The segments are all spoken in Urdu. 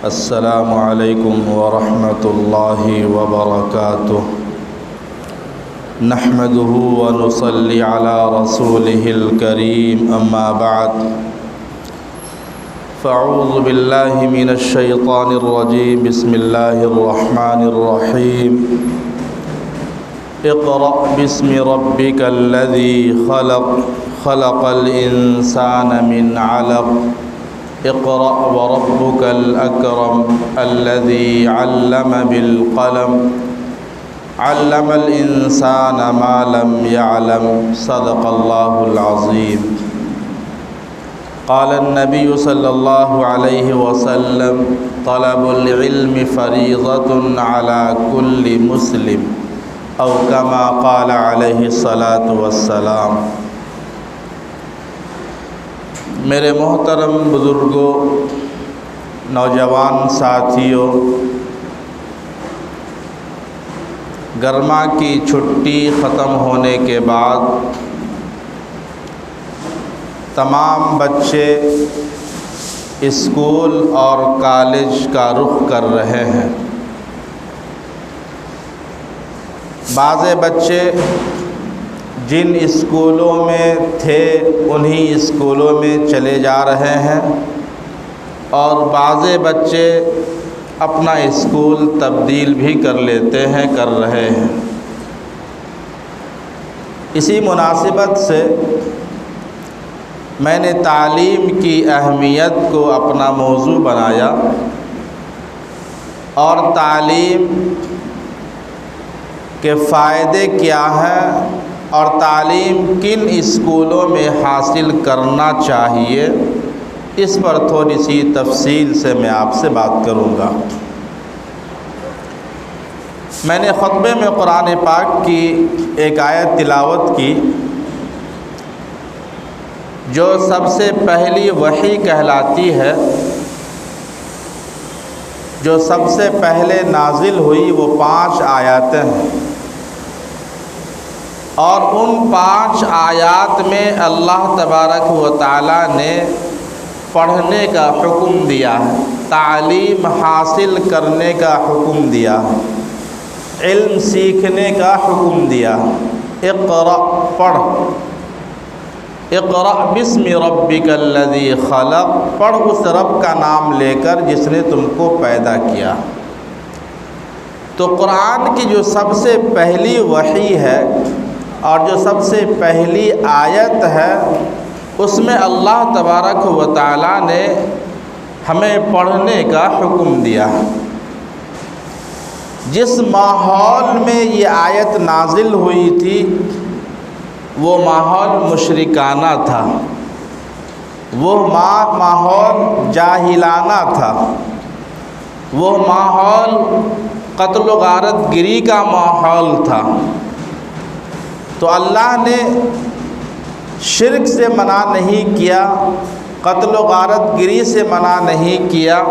السلام علیکم ورحمۃ اللہ وبرکاتہ نحمده ونصلی علی رسوله الکریم اما بعد فاعوذ باللہ من الشیطان الرجیم بسم اللہ الرحمن الرحیم اقرأ باسم ربک الذی خلق الانسان من علق اقرأ وربك الأكرم الذي علم بالقلم علم الإنسان ما لم يعلم صدق الله العظيم قال النبي صلى الله عليه وسلم طلب العلم فريضة على كل مسلم أو كما قال عليه الصلاة والسلام۔ میرے محترم بزرگوں، نوجوان ساتھیوں، گرما کی چھٹی ختم ہونے کے بعد تمام بچے اسکول اور کالج کا رخ کر رہے ہیں۔ بعض بچے جن اسکولوں میں تھے انہی اسکولوں میں چلے جا رہے ہیں اور بعض بچے اپنا اسکول تبدیل بھی کر لیتے ہیں، کر رہے ہیں۔ اسی مناسبت سے میں نے تعلیم کی اہمیت کو اپنا موضوع بنایا اور تعلیم کے فائدے کیا ہیں اور تعلیم کن اسکولوں میں حاصل کرنا چاہیے، اس پر تھوڑی سی تفصیل سے میں آپ سے بات کروں گا۔ میں نے خطبے میں قرآن پاک کی ایک آیت تلاوت کی جو سب سے پہلی وحی کہلاتی ہے، جو سب سے پہلے نازل ہوئی، وہ 5 آیاتیں ہیں، اور ان 5 آیات میں اللہ تبارک و تعالیٰ نے پڑھنے کا حکم دیا ہے، تعلیم حاصل کرنے کا حکم دیا ہے، علم سیکھنے کا حکم دیا ہے۔ اقرأ، پڑھ، اقرأ باسم ربک الذی خلق، پڑھ اس رب کا نام لے کر جس نے تم کو پیدا کیا۔ تو قرآن کی جو سب سے پہلی وحی ہے اور جو سب سے پہلی آیت ہے، اس میں اللہ تبارک و تعالیٰ نے ہمیں پڑھنے کا حکم دیا۔ جس ماحول میں یہ آیت نازل ہوئی تھی وہ ماحول مشرکانہ تھا، وہ ماحول جاہلانہ تھا، وہ ماحول قتل و غارت گری کا ماحول تھا۔ تو اللہ نے شرک سے منع نہیں کیا، قتل و غارت گری سے منع نہیں کیا،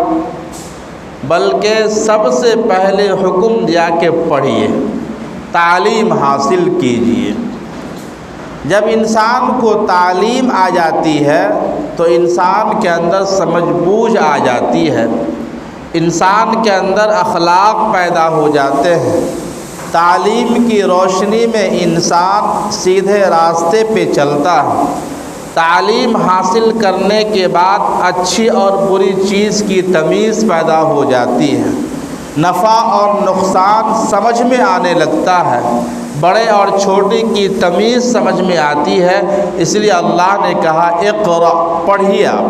بلکہ سب سے پہلے حکم دیا کہ پڑھیے، تعلیم حاصل کیجیے۔ جب انسان کو تعلیم آ جاتی ہے تو انسان کے اندر سمجھ بوجھ آ جاتی ہے، انسان کے اندر اخلاق پیدا ہو جاتے ہیں۔ تعلیم کی روشنی میں انسان سیدھے راستے پہ چلتا ہے۔ تعلیم حاصل کرنے کے بعد اچھی اور بری چیز کی تمیز پیدا ہو جاتی ہے، نفع اور نقصان سمجھ میں آنے لگتا ہے، بڑے اور چھوٹے کی تمیز سمجھ میں آتی ہے۔ اس لیے اللہ نے کہا اقرأ، پڑھیے، آپ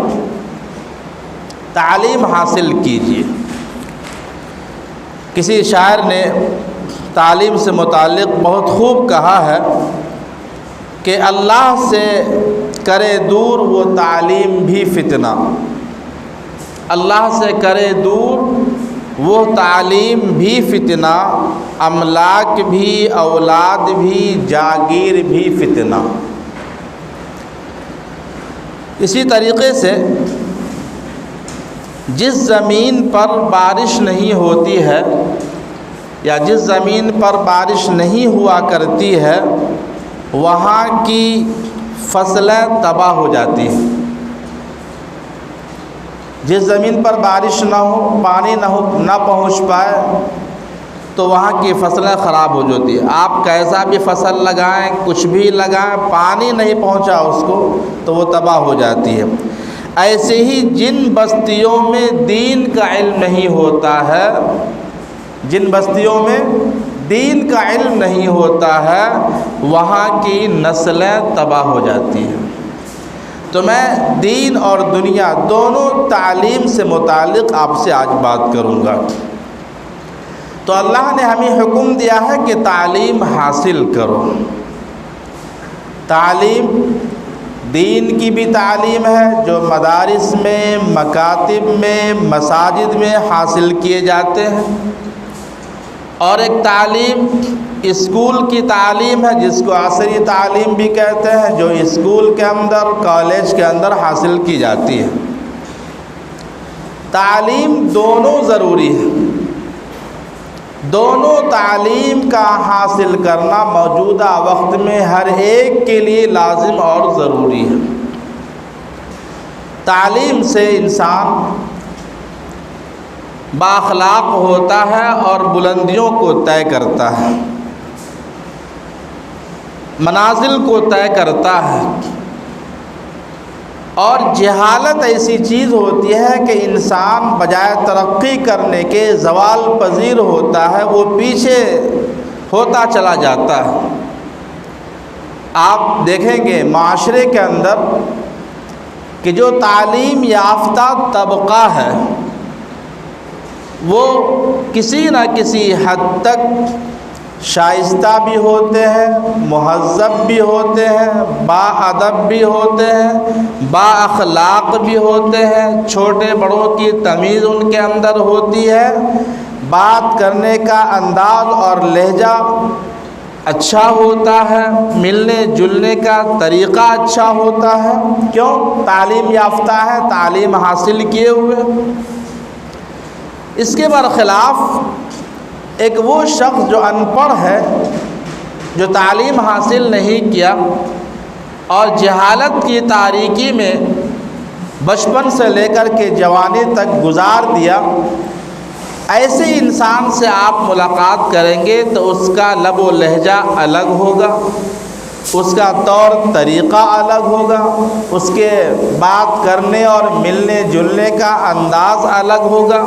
تعلیم حاصل کیجیے۔ کسی شاعر نے تعلیم سے متعلق بہت خوب کہا ہے کہ اللہ سے کرے دور وہ تعلیم بھی فتنہ، اللہ سے کرے دور وہ تعلیم بھی فتنہ، املاک بھی، اولاد بھی، جاگیر بھی فتنہ۔ اسی طریقے سے جس زمین پر بارش نہیں ہوتی ہے یا جس زمین پر بارش نہیں ہوا کرتی ہے، وہاں کی فصلیں تباہ ہو جاتی ہیں۔ جس زمین پر بارش نہ ہو، پانی نہ پہنچ پائے تو وہاں کی فصلیں خراب ہو جاتی ہیں۔ آپ کیسا بھی فصل لگائیں، کچھ بھی لگائیں، پانی نہیں پہنچا اس کو تو وہ تباہ ہو جاتی ہے۔ ایسے ہی جن بستیوں میں دین کا علم نہیں ہوتا ہے، جن بستیوں میں دین کا علم نہیں ہوتا ہے، وہاں کی نسلیں تباہ ہو جاتی ہیں۔ تو میں دین اور دنیا دونوں تعلیم سے متعلق آپ سے آج بات کروں گا۔ تو اللہ نے ہمیں حکم دیا ہے کہ تعلیم حاصل کرو۔ تعلیم دین کی بھی تعلیم ہے جو مدارس میں، مکاتب میں، مساجد میں حاصل کیے جاتے ہیں، اور ایک تعلیم اسکول کی تعلیم ہے جس کو عصری تعلیم بھی کہتے ہیں، جو اسکول کے اندر، کالج کے اندر حاصل کی جاتی ہے۔ تعلیم دونوں ضروری ہے، دونوں تعلیم کا حاصل کرنا موجودہ وقت میں ہر ایک کے لیے لازم اور ضروری ہے۔ تعلیم سے انسان بااخلاق ہوتا ہے اور بلندیوں کو طے کرتا ہے، منازل کو طے کرتا ہے۔ اور جہالت ایسی چیز ہوتی ہے کہ انسان بجائے ترقی کرنے کے زوال پذیر ہوتا ہے، وہ پیچھے ہوتا چلا جاتا ہے۔ آپ دیکھیں گے معاشرے کے اندر کہ جو تعلیم یافتہ طبقہ ہے وہ کسی نہ کسی حد تک شائستہ بھی ہوتے ہیں، مہذب بھی ہوتے ہیں، با ادب بھی ہوتے ہیں، با اخلاق بھی ہوتے ہیں، چھوٹے بڑوں کی تمیز ان کے اندر ہوتی ہے، بات کرنے کا انداز اور لہجہ اچھا ہوتا ہے، ملنے جلنے کا طریقہ اچھا ہوتا ہے۔ کیوں؟ تعلیم یافتہ ہے، تعلیم حاصل کیے ہوئے۔ اس کے برخلاف ایک وہ شخص جو ان پڑھ ہے، جو تعلیم حاصل نہیں کیا اور جہالت کی تاریکی میں بچپن سے لے کر کے جوانی تک گزار دیا، ایسے انسان سے آپ ملاقات کریں گے تو اس کا لب و لہجہ الگ ہوگا، اس کا طور طریقہ الگ ہوگا، اس کے بات کرنے اور ملنے جلنے کا انداز الگ ہوگا،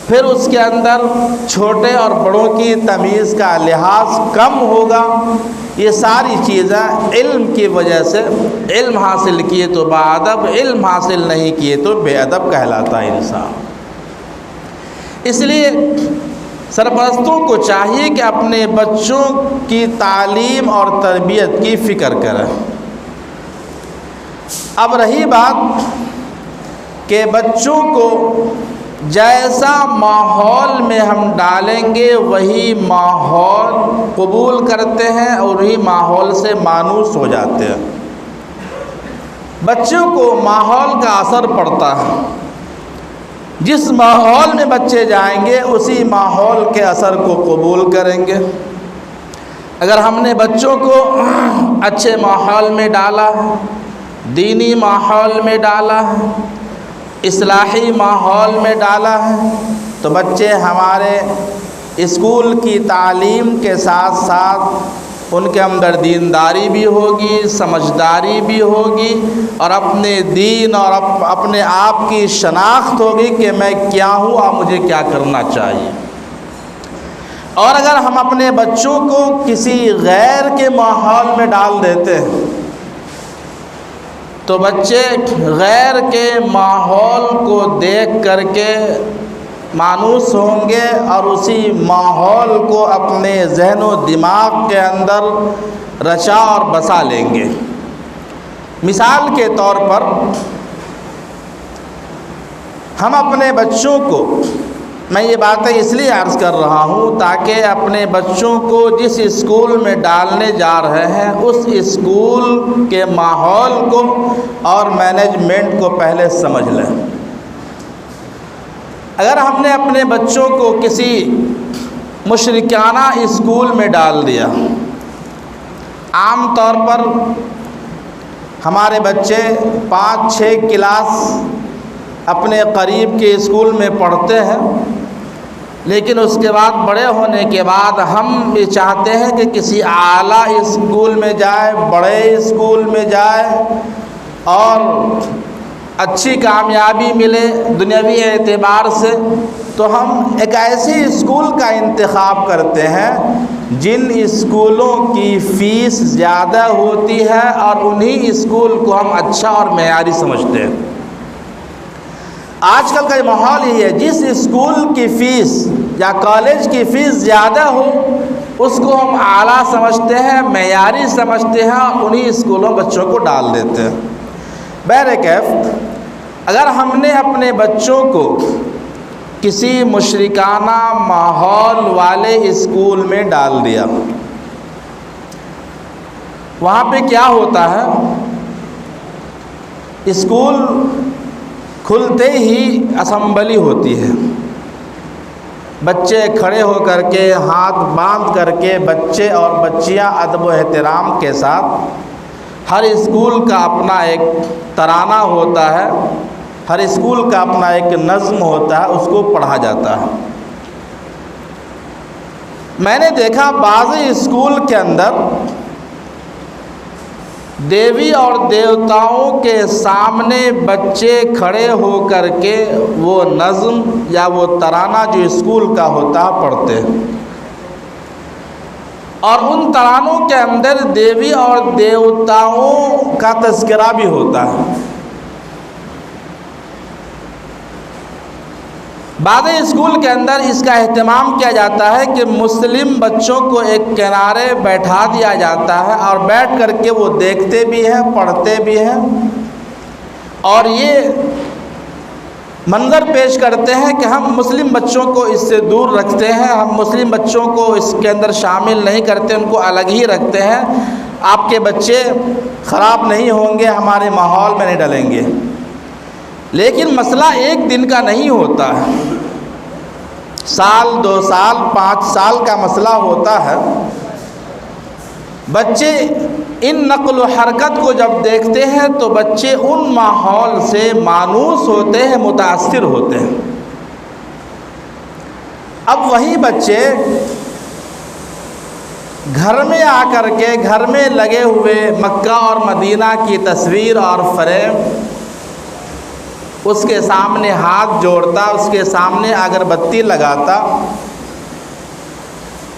پھر اس کے اندر چھوٹے اور بڑوں کی تمیز کا لحاظ کم ہوگا۔ یہ ساری چیزیں علم کی وجہ سے، علم حاصل کیے تو باادب، علم حاصل نہیں کیے تو بے ادب کہلاتا ہے انسان۔ اس لیے سرپرستوں کو چاہیے کہ اپنے بچوں کی تعلیم اور تربیت کی فکر کریں۔ اب رہی بات کہ بچوں کو جیسا ماحول میں ہم ڈالیں گے وہی ماحول قبول کرتے ہیں اور وہی ماحول سے مانوس ہو جاتے ہیں۔ بچوں کو ماحول کا اثر پڑتا ہے، جس ماحول میں بچے جائیں گے اسی ماحول کے اثر کو قبول کریں گے۔ اگر ہم نے بچوں کو اچھے ماحول میں ڈالا ہے، دینی ماحول میں ڈالا ہے، اصلاحی ماحول میں ڈالا ہے، تو بچے ہمارے اسکول کی تعلیم کے ساتھ ساتھ ان کے اندر دینداری بھی ہوگی، سمجھداری بھی ہوگی، اور اپنے دین اور اپنے آپ کی شناخت ہوگی کہ میں کیا ہوں اور مجھے کیا کرنا چاہیے۔ اور اگر ہم اپنے بچوں کو کسی غیر کے ماحول میں ڈال دیتے ہیں تو بچے غیر کے ماحول کو دیکھ کر کے مانوس ہوں گے اور اسی ماحول کو اپنے ذہن و دماغ کے اندر رچا اور بسا لیں گے۔ مثال کے طور پر ہم اپنے بچوں کو، میں یہ باتیں اس لیے عرض کر رہا ہوں تاکہ اپنے بچوں کو جس اسکول میں ڈالنے جا رہے ہیں اس اسکول کے ماحول کو اور مینجمنٹ کو پہلے سمجھ لیں۔ اگر ہم نے اپنے بچوں کو کسی مشرکانہ اسکول میں ڈال دیا، عام طور پر ہمارے بچے 5-6 کلاس اپنے قریب کے اسکول میں پڑھتے ہیں، لیکن اس کے بعد بڑے ہونے کے بعد ہم یہ چاہتے ہیں کہ کسی اعلیٰ اسکول میں جائے، بڑے اسکول میں جائے اور اچھی کامیابی ملے دنیاوی اعتبار سے، تو ہم ایک ایسی اسکول کا انتخاب کرتے ہیں جن اسکولوں کی فیس زیادہ ہوتی ہے اور انہی اسکول کو ہم اچھا اور معیاری سمجھتے ہیں۔ آج کل کا یہ ماحول یہی ہے، جس اسکول کی فیس یا کالج کی فیس زیادہ ہو اس کو ہم اعلیٰ سمجھتے ہیں، معیاری سمجھتے ہیں اور انہی اسکولوں بچوں کو ڈال دیتے ہیں۔ بہرکیف اگر ہم نے اپنے بچوں کو کسی مشرکانہ ماحول والے اسکول میں ڈال دیا، وہاں پہ کیا ہوتا ہے؟ اسکول کھلتے ہی اسمبلی ہوتی ہے، بچے کھڑے ہو کر کے ہاتھ باندھ کر کے بچے اور بچیاں ادب و احترام کے ساتھ، ہر اسکول کا اپنا ایک ترانہ ہوتا ہے، ہر اسکول کا اپنا ایک نظم ہوتا ہے، اس کو پڑھا جاتا ہے۔ میں نے دیکھا بعض اسکول کے اندر دیوی اور دیوتاؤں کے سامنے بچے کھڑے ہو کر کے وہ نظم یا وہ ترانہ جو اسکول کا ہوتا ہے پڑھتے ہیں، اور ان ترانوں کے اندر دیوی اور دیوتاؤں کا تذکرہ بھی ہوتا ہے۔ بعض اسکول کے اندر اس کا اہتمام کیا جاتا ہے کہ مسلم بچوں کو ایک کنارے بیٹھا دیا جاتا ہے اور بیٹھ کر کے وہ دیکھتے بھی ہیں، پڑھتے بھی ہیں، اور یہ منظر پیش کرتے ہیں کہ ہم مسلم بچوں کو اس سے دور رکھتے ہیں، ہم مسلم بچوں کو اس کے اندر شامل نہیں کرتے، ان کو الگ ہی رکھتے ہیں، آپ کے بچے خراب نہیں ہوں گے، ہمارے ماحول میں نہیں ڈلیں گے۔ لیکن مسئلہ ایک دن کا نہیں ہوتا ہے، سال، 2 سال، 5 سال کا مسئلہ ہوتا ہے۔ بچے ان نقل و حرکت کو جب دیکھتے ہیں تو بچے ان ماحول سے مانوس ہوتے ہیں، متاثر ہوتے ہیں۔ اب وہی بچے گھر میں آ کر کے گھر میں لگے ہوئے مکہ اور مدینہ کی تصویر اور فریم اس کے سامنے ہاتھ جوڑتا، اس کے سامنے اگربتی لگاتا،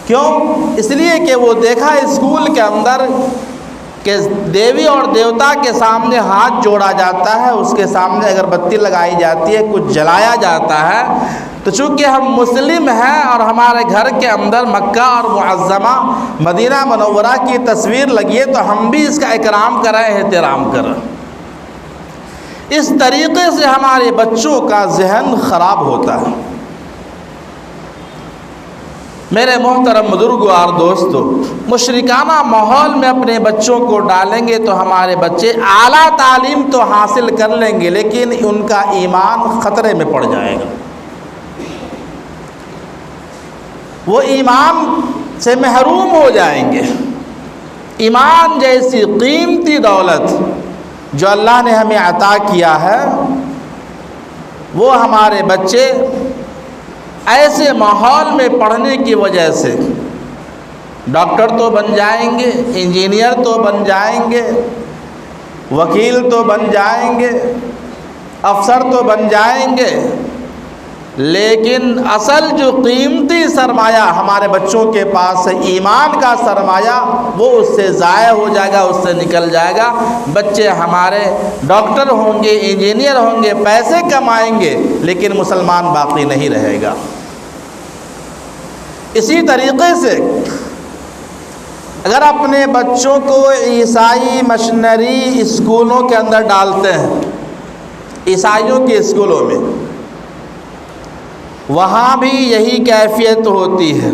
کیوں؟ اس لیے کہ وہ دیکھا اسکول کے اندر کہ دیوی اور دیوتا کے سامنے ہاتھ جوڑا جاتا ہے، اس کے سامنے اگربتی لگائی جاتی ہے، کچھ جلایا جاتا ہے۔ تو چونکہ ہم مسلم ہیں اور ہمارے گھر کے اندر مکہ اور معظمہ مدینہ منورہ کی تصویر لگی ہے تو ہم بھی اس کا اکرام کریں، احترام کریں۔ اس طریقے سے ہمارے بچوں کا ذہن خراب ہوتا ہے۔ میرے محترم بزرگوں اور دوستو، مشرکانہ ماحول میں اپنے بچوں کو ڈالیں گے تو ہمارے بچے اعلیٰ تعلیم تو حاصل کر لیں گے لیکن ان کا ایمان خطرے میں پڑ جائے گا، وہ ایمان سے محروم ہو جائیں گے۔ ایمان جیسی قیمتی دولت جو اللہ نے ہمیں عطا کیا ہے، وہ ہمارے بچے ایسے ماحول میں پڑھنے کی وجہ سے ڈاکٹر تو بن جائیں گے، انجینئر تو بن جائیں گے، وکیل تو بن جائیں گے، افسر تو بن جائیں گے، لیکن اصل جو قیمتی سرمایہ ہمارے بچوں کے پاس ہے، ایمان کا سرمایہ، وہ اس سے ضائع ہو جائے گا، اس سے نکل جائے گا۔ بچے ہمارے ڈاکٹر ہوں گے، انجینئر ہوں گے، پیسے کمائیں گے، لیکن مسلمان باقی نہیں رہے گا۔ اسی طریقے سے اگر اپنے بچوں کو عیسائی مشنری اسکولوں کے اندر ڈالتے ہیں، عیسائیوں کے اسکولوں میں، وہاں بھی یہی کیفیت ہوتی ہے۔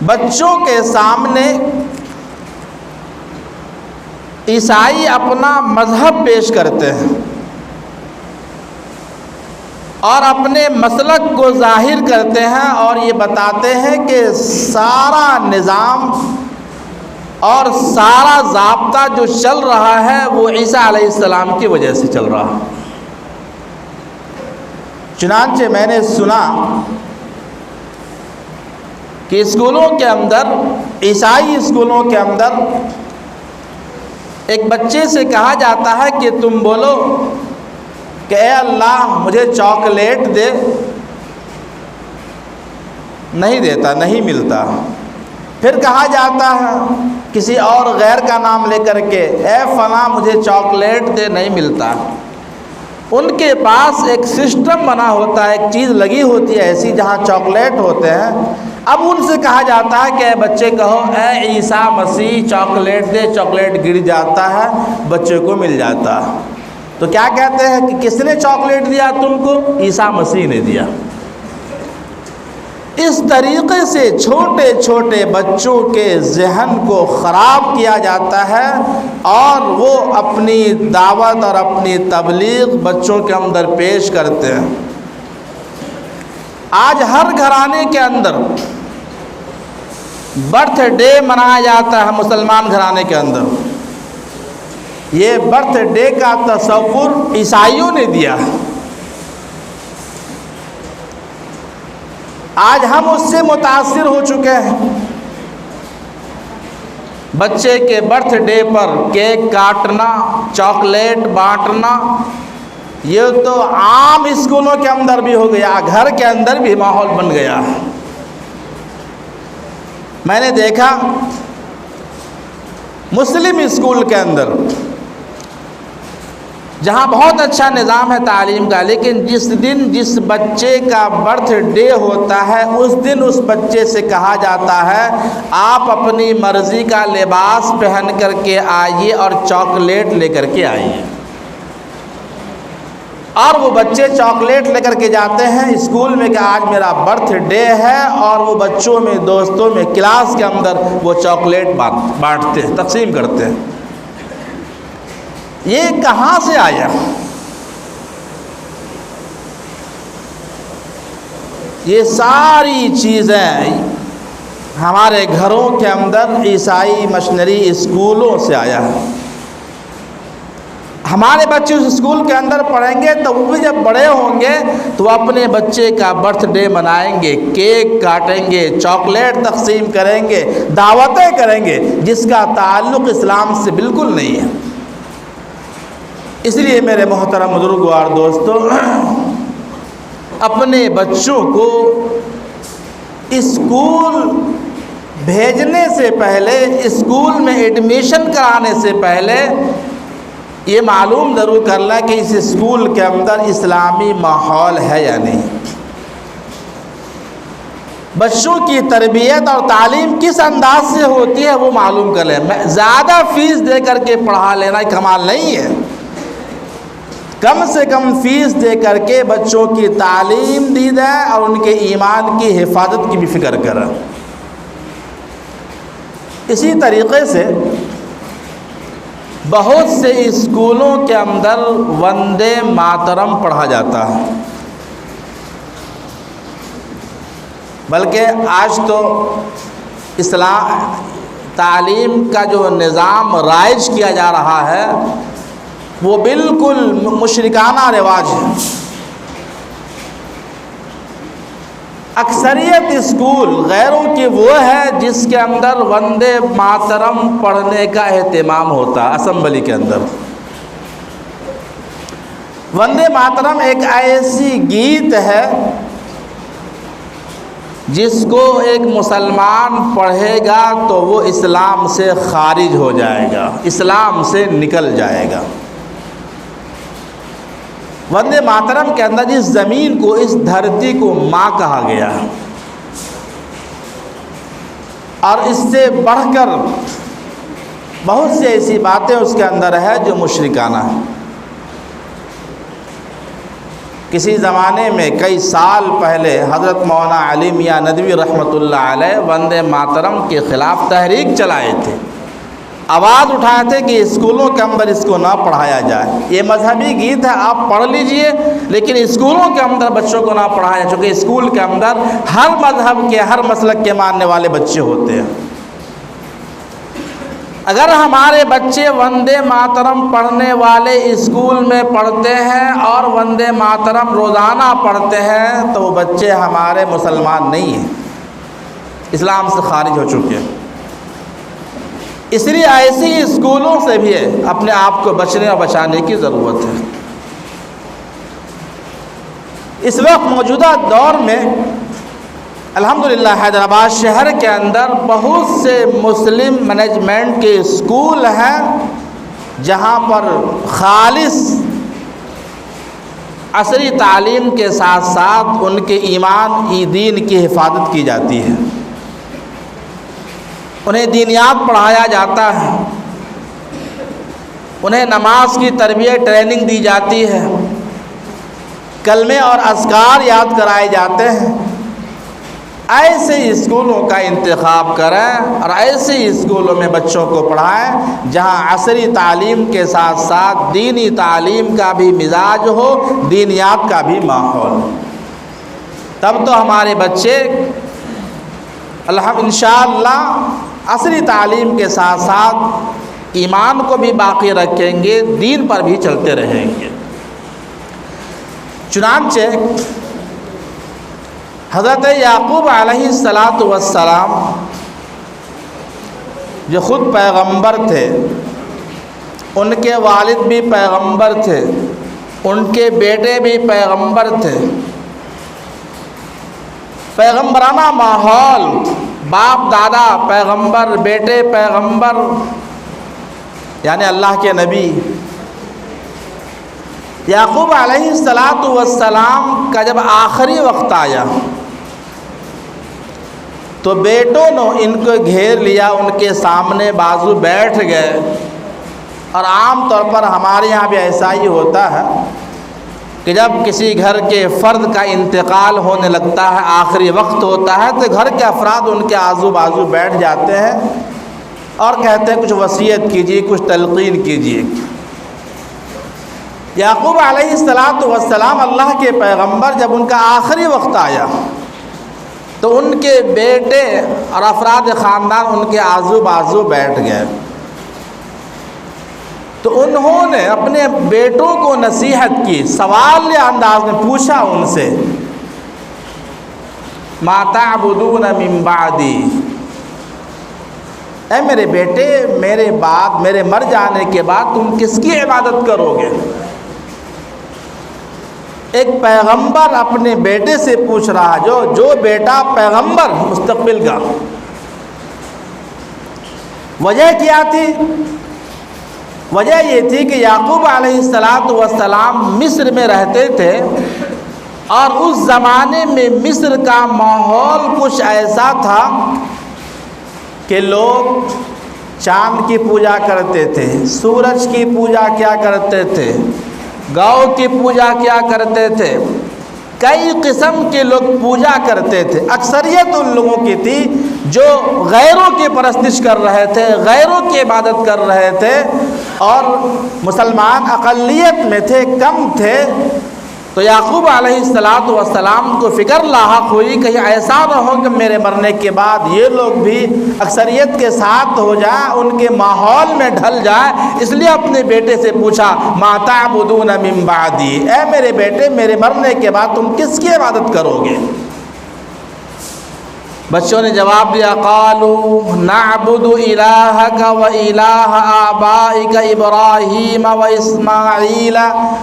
بچوں کے سامنے عیسائی اپنا مذہب پیش کرتے ہیں اور اپنے مسلک کو ظاہر کرتے ہیں اور یہ بتاتے ہیں کہ سارا نظام اور سارا ضابطہ جو چل رہا ہے وہ عیسیٰ علیہ السلام کی وجہ سے چل رہا ہے۔ چنانچہ میں نے سنا کہ اسکولوں کے اندر، عیسائی اسکولوں کے اندر ایک بچے سے کہا جاتا ہے کہ تم بولو کہ اے اللہ مجھے چاکلیٹ دے، نہیں دیتا، نہیں ملتا۔ پھر کہا جاتا ہے کسی اور غیر کا نام لے کر کے، اے فلاں مجھے چاکلیٹ دے، نہیں ملتا۔ ان کے پاس ایک سسٹم بنا ہوتا ہے، ایک چیز لگی ہوتی ہے ایسی جہاں چاکلیٹ ہوتے ہیں۔ اب ان سے کہا جاتا ہے کہ اے بچے کہو اے عیسیٰ مسیح چاکلیٹ دے، چاکلیٹ گر جاتا ہے، بچے کو مل جاتا ہے۔ تو کیا کہتے ہیں کہ کس نے چاکلیٹ دیا تم کو؟ عیسیٰ مسیح نے دیا۔ اس طریقے سے چھوٹے چھوٹے بچوں کے ذہن کو خراب کیا جاتا ہے اور وہ اپنی دعوت اور اپنی تبلیغ بچوں کے اندر پیش کرتے ہیں۔ آج ہر گھرانے کے اندر برتھ ڈے منایا جاتا ہے، مسلمان گھرانے کے اندر۔ یہ برتھ ڈے کا تصور عیسائیوں نے دیا ہے۔ آج ہم اس سے متاثر ہو چکے ہیں۔ بچے کے برتھ ڈے پر کیک کاٹنا، چاکلیٹ بانٹنا، یہ تو عام اسکولوں کے اندر بھی ہو گیا، گھر کے اندر بھی ماحول بن گیا۔ میں نے دیکھا مسلم اسکول کے اندر جہاں بہت اچھا نظام ہے تعلیم کا، لیکن جس دن جس بچے کا برتھ ڈے ہوتا ہے اس دن اس بچے سے کہا جاتا ہے آپ اپنی مرضی کا لباس پہن کر کے آئیے اور چاکلیٹ لے کر کے آئیے۔ اور وہ بچے چاکلیٹ لے کر کے جاتے ہیں اسکول میں کہ آج میرا برتھ ڈے ہے، اور وہ بچوں میں، دوستوں میں، کلاس کے اندر وہ چاکلیٹ بانٹتے ہیں، تقسیم کرتے ہیں۔ یہ کہاں سے آیا؟ یہ ساری چیزیں ہمارے گھروں کے اندر عیسائی مشنری اسکولوں سے آیا ہے۔ ہمارے بچے اس اسکول کے اندر پڑھیں گے تو وہ بھی جب بڑے ہوں گے تو اپنے بچے کا برتھ ڈے منائیں گے، کیک کاٹیں گے، چاکلیٹ تقسیم کریں گے، دعوتیں کریں گے، جس کا تعلق اسلام سے بالکل نہیں ہے۔ اس لیے میرے محترم بزرگوار دوستو، اپنے بچوں کو اسکول بھیجنے سے پہلے، اسکول میں ایڈمیشن کرانے سے پہلے یہ معلوم ضرور کر لیں کہ اس اسکول کے اندر اسلامی ماحول ہے یا نہیں۔ بچوں کی تربیت اور تعلیم کس انداز سے ہوتی ہے وہ معلوم کر لیں۔ زیادہ فیس دے کر کے پڑھا لینا کمال نہیں ہے، کم سے کم فیس دے کر کے بچوں کی تعلیم دی جائے اور ان کے ایمان کی حفاظت کی بھی فکر کریں۔ اسی طریقے سے بہت سے اسکولوں کے اندر وندے ماترم پڑھا جاتا ہے، بلکہ آج تو اسلام تعلیم کا جو نظام رائج کیا جا رہا ہے وہ بالکل مشرکانہ رواج ہے۔ اکثریت اسکول غیروں کی وہ ہے جس کے اندر وندے ماترم پڑھنے کا اہتمام ہوتا ہے۔ اسمبلی کے اندر وندے ماترم ایک ایسی گیت ہے جس کو ایک مسلمان پڑھے گا تو وہ اسلام سے خارج ہو جائے گا، اسلام سے نکل جائے گا۔ وندے ماترم کے اندر اس زمین کو، اس دھرتی کو ماں کہا گیا ہے، اور اس سے بڑھ کر بہت سی ایسی باتیں اس کے اندر ہے جو مشرکانہ ہیں۔ کسی زمانے میں کئی سال پہلے حضرت مولانا علی میاں ندوی رحمۃ اللہ علیہ وندے ماترم کے خلاف تحریک چلائے تھے، آواز اٹھائے تھے کہ اسکولوں کے اندر اس کو نہ پڑھایا جائے، یہ مذہبی گیت ہے، آپ پڑھ لیجئے لیکن اسکولوں کے اندر بچوں کو نہ پڑھایا، چونکہ اسکول کے اندر ہر مذہب کے، ہر مسلک کے ماننے والے بچے ہوتے ہیں۔ اگر ہمارے بچے وندے ماترم پڑھنے والے اسکول میں پڑھتے ہیں اور وندے ماترم روزانہ پڑھتے ہیں تو وہ بچے ہمارے مسلمان نہیں ہیں، اسلام سے خارج ہو چکے ہیں۔ اس لیے ایسی اسکولوں سے بھی اپنے آپ کو بچنے اور بچانے کی ضرورت ہے۔ اس وقت موجودہ دور میں الحمدللہ حیدرآباد شہر کے اندر بہت سے مسلم مینجمنٹ کے اسکول ہیں جہاں پر خالص عصری تعلیم کے ساتھ ساتھ ان کے ایمان دین کی حفاظت کی جاتی ہے، انہیں دینیات پڑھایا جاتا ہے، انہیں نماز کی تربیت ٹریننگ دی جاتی ہے، کلمے اور اذکار یاد کرائے جاتے ہیں۔ ایسے اسکولوں کا انتخاب کریں اور ایسے اسکولوں میں بچوں کو پڑھائیں جہاں عصری تعلیم کے ساتھ ساتھ دینی تعلیم کا بھی مزاج ہو، دینیات کا بھی ماحول، تب تو ہمارے بچے انشاءاللہ عصری تعلیم کے ساتھ ساتھ ایمان کو بھی باقی رکھیں گے، دین پر بھی چلتے رہیں گے۔ چنانچہ حضرت یعقوب علیہ السلام جو خود پیغمبر تھے، ان کے والد بھی پیغمبر تھے، ان کے بیٹے بھی پیغمبر تھے، پیغمبرانہ ماحول، باپ دادا پیغمبر، بیٹے پیغمبر، یعنی اللہ کے نبی۔ یعقوب علیہ السلام کا جب آخری وقت آیا تو بیٹوں نے ان کو گھیر لیا، ان کے سامنے بازو بیٹھ گئے۔ اور عام طور پر ہمارے یہاں بھی ایسا ہی ہوتا ہے کہ جب کسی گھر کے فرد کا انتقال ہونے لگتا ہے، آخری وقت ہوتا ہے، تو گھر کے افراد ان کے آزو بازو بیٹھ جاتے ہیں اور کہتے ہیں کچھ وصیت کیجیے، کچھ تلقین کیجیے۔ یعقوب علیہ السلام اللہ کے پیغمبر، جب ان کا آخری وقت آیا تو ان کے بیٹے اور افراد خاندان ان کے آزو بازو بیٹھ گئے۔ تو انہوں نے اپنے بیٹوں کو نصیحت کی، سوال انداز میں پوچھا ان سے، ما تعبدون من بعدی، اے میرے بیٹے، میرے بعد، میرے مر جانے کے بعد تم کس کی عبادت کرو گے؟ ایک پیغمبر اپنے بیٹے سے پوچھ رہا، جو بیٹا پیغمبر مستقبل کا۔ وجہ کیا تھی؟ وجہ یہ تھی کہ یعقوب علیہ السلام مصر میں رہتے تھے اور اس زمانے میں مصر کا ماحول کچھ ایسا تھا کہ لوگ چاند کی پوجا کرتے تھے، سورج کی پوجا کیا کرتے تھے، گاؤں کی پوجا کیا کرتے تھے، کئی قسم کے لوگ پوجا کرتے تھے۔ اکثریت ان لوگوں کی تھی جو غیروں کی پرستش کر رہے تھے، غیروں کی عبادت کر رہے تھے، اور مسلمان اقلیت میں تھے، کم تھے۔ تو یعقوب علیہ السلام کو فکر لاحق ہوئی کہ ایسا نہ ہو کہ میرے مرنے کے بعد یہ لوگ بھی اکثریت کے ساتھ ہو جائیں، ان کے ماحول میں ڈھل جائیں۔ اس لیے اپنے بیٹے سے پوچھا، ما تعبدون من بعدی، اے میرے بیٹے، میرے مرنے کے بعد تم کس کی عبادت کرو گے؟ بچوں نے جواب دیا، قالوا نعبد الہک و الہ آبائک ابراہیم و اسماعیل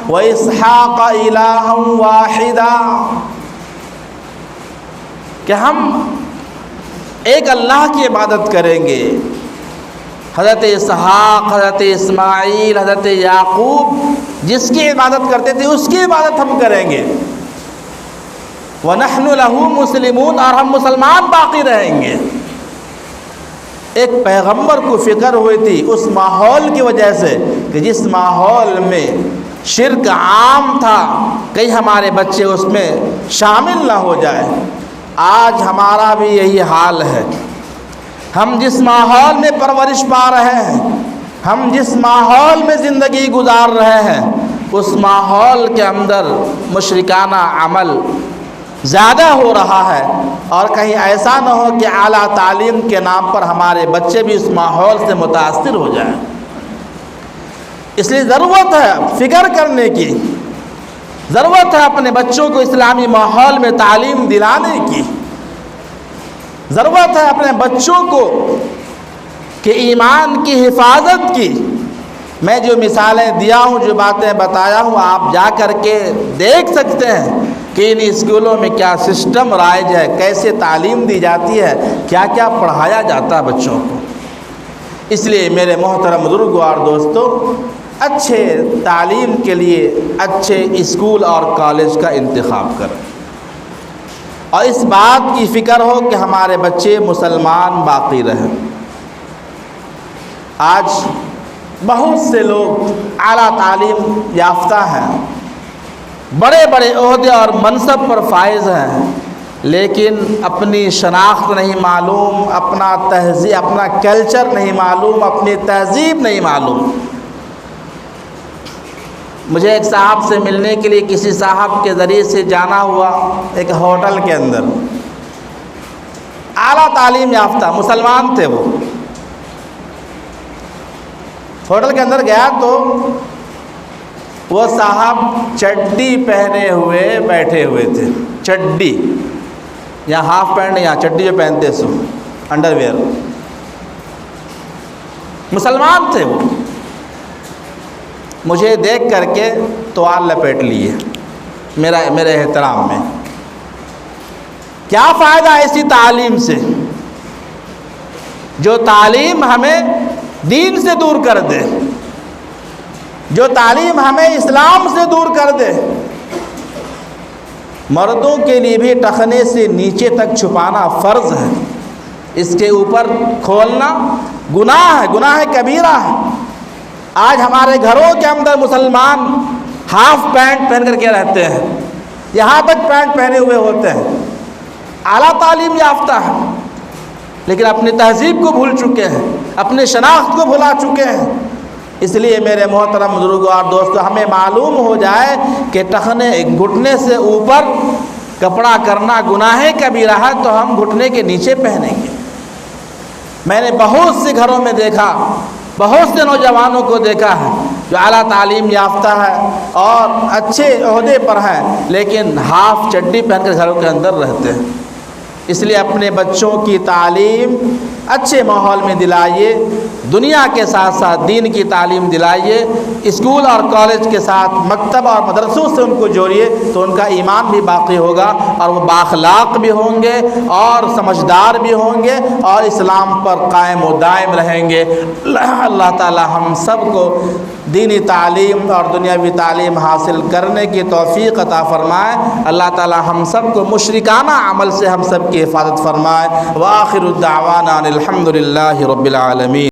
و اسحاق الہا واحدا، کہ ہم ایک اللہ کی عبادت کریں گے۔ حضرت اسحاق، حضرت اسماعیل، حضرت یعقوب جس کی عبادت کرتے تھے اس کی عبادت ہم کریں گے۔ وَنَحْنُ لَهُ مُسْلِمُونَ، اور ہم مسلمان باقی رہیں گے۔ ایک پیغمبر کو فکر ہوئی تھی اس ماحول کی وجہ سے کہ جس ماحول میں شرک عام تھا، کہیں ہمارے بچے اس میں شامل نہ ہو جائے۔ آج ہمارا بھی یہی حال ہے۔ ہم جس ماحول میں پرورش پا رہے ہیں، ہم جس ماحول میں زندگی گزار رہے ہیں، اس ماحول کے اندر مشرکانہ عمل زیادہ ہو رہا ہے، اور کہیں ایسا نہ ہو کہ اعلیٰ تعلیم کے نام پر ہمارے بچے بھی اس ماحول سے متاثر ہو جائیں۔ اس لیے ضرورت ہے فکر کرنے کی، ضرورت ہے اپنے بچوں کو اسلامی ماحول میں تعلیم دلانے کی، ضرورت ہے اپنے بچوں کو کہ ایمان کی حفاظت کی۔ میں جو مثالیں دیا ہوں، جو باتیں بتایا ہوں، آپ جا کر کے دیکھ سکتے ہیں کہ ان اسکولوں میں کیا سسٹم رائج ہے، کیسے تعلیم دی جاتی ہے، کیا کیا پڑھایا جاتا ہے بچوں کو۔ اس لیے میرے محترم بزرگوں اور دوستوں، اچھے تعلیم کے لیے اچھے اسکول اور کالج کا انتخاب کریں، اور اس بات کی فکر ہو کہ ہمارے بچے مسلمان باقی رہیں۔ آج بہت سے لوگ اعلیٰ تعلیم یافتہ ہیں، بڑے بڑے عہدے اور منصب پر فائز ہیں، لیکن اپنی شناخت نہیں معلوم، اپنا تہذیب، اپنا کلچر نہیں معلوم، اپنی تہذیب نہیں معلوم۔ مجھے ایک صاحب سے ملنے کے لیے کسی صاحب کے ذریعے سے جانا ہوا ایک ہوٹل کے اندر، اعلیٰ تعلیم یافتہ مسلمان تھے وہ۔ ہوٹل کے اندر گیا تو وہ صاحب چڈی پہنے ہوئے بیٹھے ہوئے تھے، چڈی یا ہاف پینٹ یا چڈی جو پہنتے سو انڈر ویئر، مسلمان تھے وہ۔ مجھے دیکھ کر کے توال لپیٹ لیے میرے احترام میں۔ کیا فائدہ ایسی تعلیم سے جو تعلیم ہمیں دین سے دور کر دے، جو تعلیم ہمیں اسلام سے دور کر دے۔ مردوں کے لیے بھی ٹخنے سے نیچے تک چھپانا فرض ہے، اس کے اوپر کھولنا گناہ ہے، گناہ کبیرہ ہے۔ آج ہمارے گھروں کے اندر مسلمان ہاف پینٹ پہن کر کے رہتے ہیں، یہاں تک پینٹ پہنے ہوئے ہوتے ہیں، اعلیٰ تعلیم یافتہ ہے، لیکن اپنی تہذیب کو بھول چکے ہیں، اپنی شناخت کو بھلا چکے ہیں۔ اس لیے میرے محترم بزرگوں اور دوستوں، ہمیں معلوم ہو جائے کہ ٹخنے گھٹنے سے اوپر کپڑا کرنا گناہ کبیرہ ہے تو ہم گھٹنے کے نیچے پہنیں گے۔ میں نے بہت سے گھروں میں دیکھا، بہت سے نوجوانوں کو دیکھا ہے جو اعلیٰ تعلیم یافتہ ہے اور اچھے عہدے پر ہیں، لیکن ہاف چڈی پہن کر گھروں کے اندر رہتے ہیں۔ اس لیے اپنے بچوں کی تعلیم اچھے ماحول میں دلائیے، دنیا کے ساتھ ساتھ دین کی تعلیم دلائیے، اسکول اور کالج کے ساتھ مکتب اور مدرسوں سے ان کو جوڑیے تو ان کا ایمان بھی باقی ہوگا اور وہ بااخلاق بھی ہوں گے اور سمجھدار بھی ہوں گے اور اسلام پر قائم و دائم رہیں گے۔ اللہ تعالی ہم سب کو دینی تعلیم اور دنیاوی تعلیم حاصل کرنے کی توفیق عطا فرمائے۔ اللہ تعالی ہم سب کو مشرکانہ عمل سے ہم سب کی حفاظت فرمائے۔ وآخر الدعوانا الحمد للہ رب العالمین۔